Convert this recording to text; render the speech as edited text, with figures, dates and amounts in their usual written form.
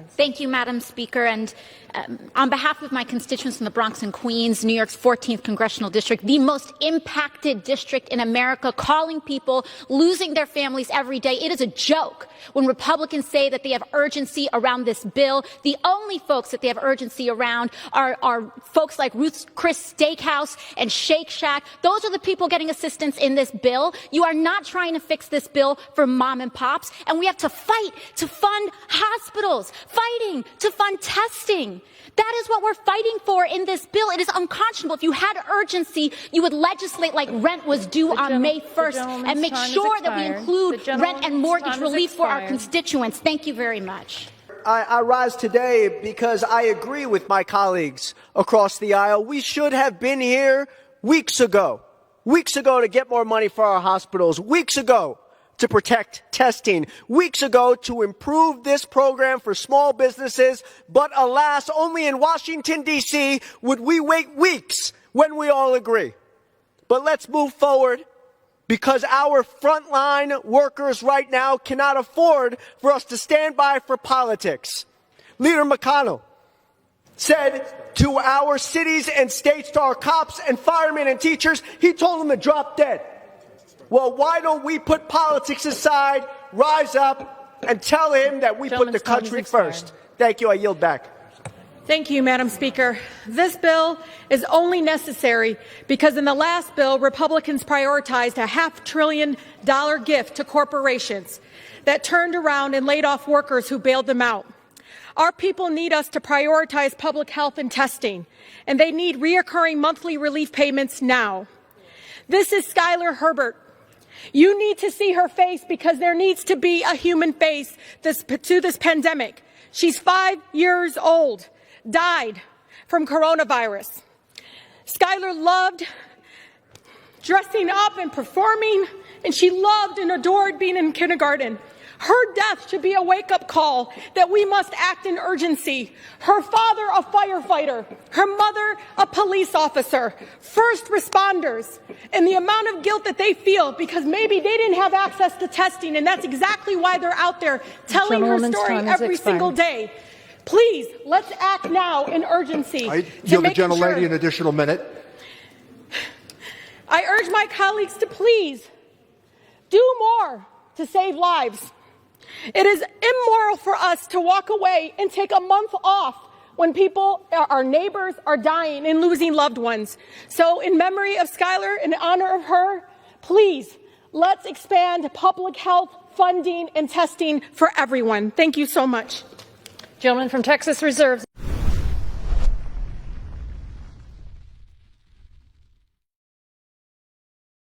seconds. Thank you, Madam Speaker. And on behalf of my constituents in the Bronx and Queens, New York's 14th Congressional District, the most impacted district in America, calling people losing their families every day. It is a joke when Republicans say that they have urgency around this bill. The only folks that they have urgency around are folks like Ruth's Chris Steakhouse and Shake Shack. Those are the people getting assistance in this bill. You are not trying to fix this bill for mom and pops, and we have to fight to fund hospitals, fighting to fund testing. That is what we're fighting for in this bill. It is unconscionable. If you had urgency, you would legislate like rent was due on May 1st and make sure that we include rent and mortgage relief for our constituents. Thank you very much. I rise today because I agree with my colleagues across the aisle. We should have been here weeks ago to get more money for our hospitals, weeks ago to protect testing, weeks ago to improve this program for small businesses. But alas, only in Washington, D.C. would we wait weeks when we all agree. But let's move forward, because our frontline workers right now cannot afford for us to stand by for politics. Leader McConnell said to our cities and states, to our cops and firemen and teachers, he told them to drop dead. Well, why don't we put politics aside, rise up, and tell him that we put the country first? Thank you. I yield back. Thank you, Madam Speaker. This bill is only necessary because in the last bill, Republicans prioritized a $500 billion gift to corporations that turned around and laid off workers who bailed them out. Our people need us to prioritize public health and testing, and they need reoccurring monthly relief payments now. This is Skylar Herbert. You need to see her face because there needs to be a human face to this pandemic. She's 5 years old, died from coronavirus. Skylar loved dressing up and performing, and she loved and adored being in kindergarten. Her death should be a wake-up call that we must act in urgency. Her father, a firefighter, her mother, a police officer, first responders, and the amount of guilt that they feel because maybe they didn't have access to testing, and that's exactly why they're out there telling her story every single day. Please, let's act now in urgency. I yield the gentlelady an additional minute. I urge my colleagues to please do more to save lives. It is immoral for us to walk away and take a month off when people, our neighbors, are dying and losing loved ones. So in memory of Skylar, in honor of her, please, let's expand public health funding and testing for everyone. Thank you so much. Gentleman from Texas reserves.